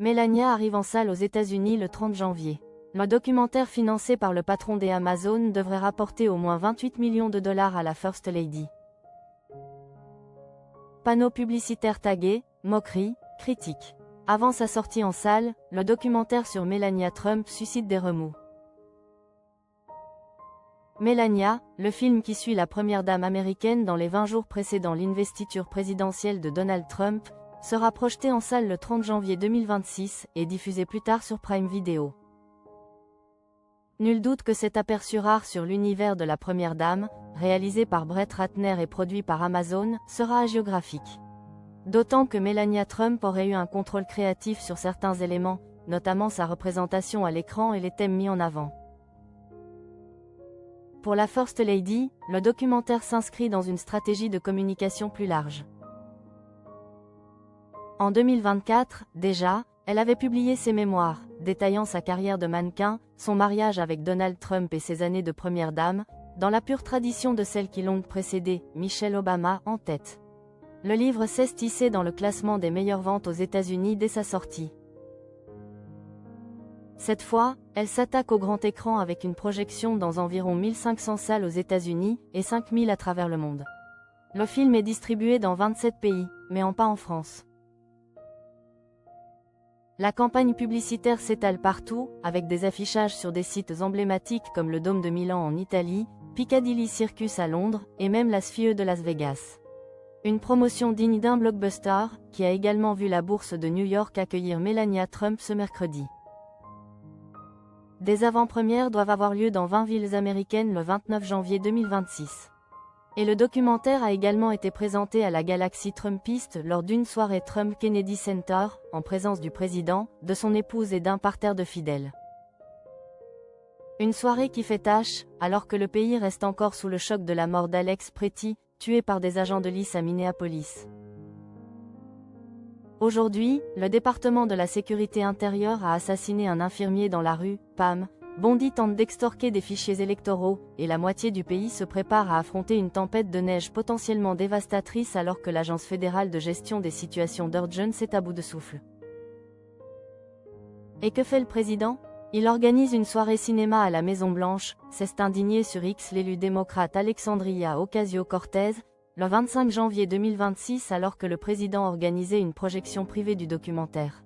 Melania arrive en salle aux États-Unis le 30 janvier. Le documentaire financé par le patron des Amazon devrait rapporter au moins 28 millions de dollars à la First Lady. Panneaux publicitaires tagués, moqueries, critiques. Avant sa sortie en salle, le documentaire sur Melania Trump suscite des remous. Melania, le film qui suit la première dame américaine dans les 20 jours précédant l'investiture présidentielle de Donald Trump, sera projeté en salle le 30 janvier 2026 et diffusé plus tard sur Prime Video. Nul doute que cet aperçu rare sur l'univers de la première dame, réalisé par Brett Ratner et produit par Amazon, sera hagiographique. D'autant que Melania Trump aurait eu un contrôle créatif sur certains éléments, notamment sa représentation à l'écran et les thèmes mis en avant. Pour la First Lady, le documentaire s'inscrit dans une stratégie de communication plus large. En 2024, déjà, elle avait publié ses mémoires, détaillant sa carrière de mannequin, son mariage avec Donald Trump et ses années de première dame, dans la pure tradition de celles qui l'ont précédée, Michelle Obama en tête. Le livre s'est hissé dans le classement des meilleures ventes aux États-Unis dès sa sortie. Cette fois, elle s'attaque au grand écran avec une projection dans environ 1500 salles aux États-Unis et 5000 à travers le monde. Le film est distribué dans 27 pays, mais pas en France. La campagne publicitaire s'étale partout, avec des affichages sur des sites emblématiques comme le Dôme de Milan en Italie, Piccadilly Circus à Londres, et même la Sphere de Las Vegas. Une promotion digne d'un blockbuster, qui a également vu la bourse de New York accueillir Melania Trump ce mercredi. Des avant-premières doivent avoir lieu dans 20 villes américaines le 29 janvier 2026. Et le documentaire a également été présenté à la galaxie trumpiste lors d'une soirée Trump Kennedy Center, en présence du président, de son épouse et d'un parterre de fidèles. Une soirée qui fait tache, alors que le pays reste encore sous le choc de la mort d'Alex Pretty, tué par des agents de police à Minneapolis. Aujourd'hui, le département de la sécurité intérieure a assassiné un infirmier dans la rue, Pam. Bondi tente d'extorquer des fichiers électoraux, et la moitié du pays se prépare à affronter une tempête de neige potentiellement dévastatrice alors que l'Agence fédérale de gestion des situations d'urgence est à bout de souffle. Et que fait le président? Il organise une soirée cinéma à la Maison-Blanche, s'est indigné sur X l'élu démocrate Alexandria Ocasio-Cortez, le 25 janvier 2026 alors que le président organisait une projection privée du documentaire.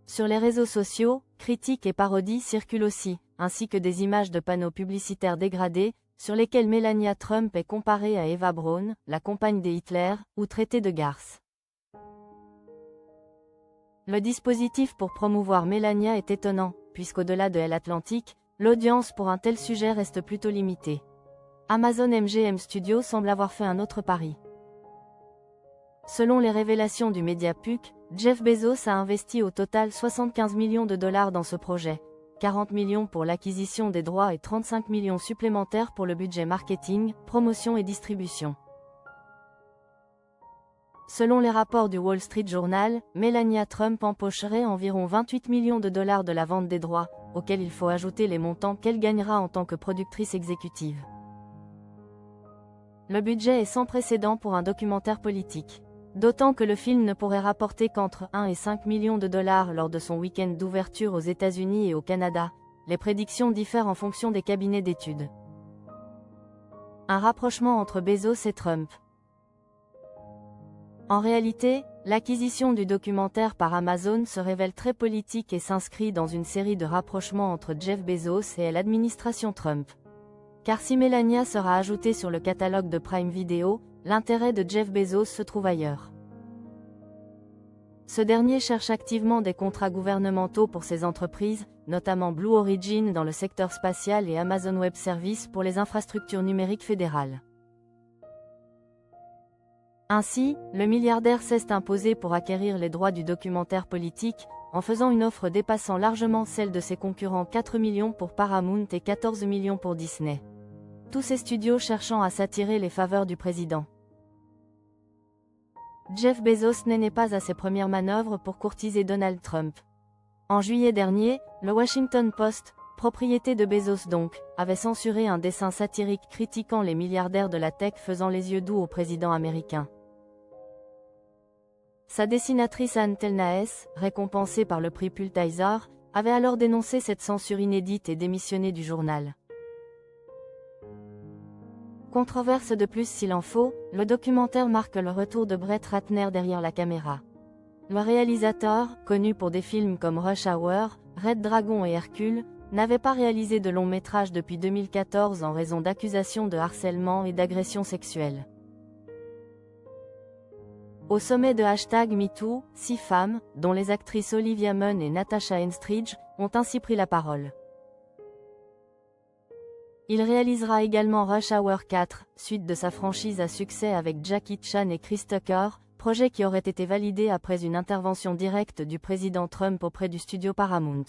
Sur les réseaux sociaux, critiques et parodies circulent aussi, ainsi que des images de panneaux publicitaires dégradés, sur lesquels Melania Trump est comparée à Eva Braun, la compagne des Hitler, ou traitée de garce. Le dispositif pour promouvoir Melania est étonnant, puisqu'au-delà de l'Atlantique, l'audience pour un tel sujet reste plutôt limitée. Amazon MGM Studios semble avoir fait un autre pari. Selon les révélations du média PUC, Jeff Bezos a investi au total 75 millions de dollars dans ce projet, 40 millions pour l'acquisition des droits et 35 millions supplémentaires pour le budget marketing, promotion et distribution. Selon les rapports du Wall Street Journal, Melania Trump empocherait environ 28 millions de dollars de la vente des droits, auxquels il faut ajouter les montants qu'elle gagnera en tant que productrice exécutive. Le budget est sans précédent pour un documentaire politique. D'autant que le film ne pourrait rapporter qu'entre 1 et 5 millions de dollars lors de son week-end d'ouverture aux États-Unis et au Canada. Les prédictions diffèrent en fonction des cabinets d'études. Un rapprochement entre Bezos et Trump. En réalité, l'acquisition du documentaire par Amazon se révèle très politique et s'inscrit dans une série de rapprochements entre Jeff Bezos et l'administration Trump. Car si Melania sera ajoutée sur le catalogue de Prime Video, l'intérêt de Jeff Bezos se trouve ailleurs. Ce dernier cherche activement des contrats gouvernementaux pour ses entreprises, notamment Blue Origin dans le secteur spatial et Amazon Web Services pour les infrastructures numériques fédérales. Ainsi, le milliardaire s'est imposé pour acquérir les droits du documentaire politique, en faisant une offre dépassant largement celle de ses concurrents 4 millions pour Paramount et 14 millions pour Disney. Tous ces studios cherchant à s'attirer les faveurs du président. Jeff Bezos n'est pas à ses premières manœuvres pour courtiser Donald Trump. En juillet dernier, le Washington Post, propriété de Bezos donc, avait censuré un dessin satirique critiquant les milliardaires de la tech faisant les yeux doux au président américain. Sa dessinatrice Anne Telnaes, récompensée par le prix Pulitzer, avait alors dénoncé cette censure inédite et démissionné du journal. Controverse de plus s'il en faut, le documentaire marque le retour de Brett Ratner derrière la caméra. Le réalisateur, connu pour des films comme Rush Hour, Red Dragon et Hercule, n'avait pas réalisé de long métrage depuis 2014 en raison d'accusations de harcèlement et d'agressions sexuelles. Au sommet de #MeToo, 6 femmes, dont les actrices Olivia Munn et Natasha Henstridge, ont ainsi pris la parole. Il réalisera également Rush Hour 4, suite de sa franchise à succès avec Jackie Chan et Chris Tucker, projet qui aurait été validé après une intervention directe du président Trump auprès du studio Paramount.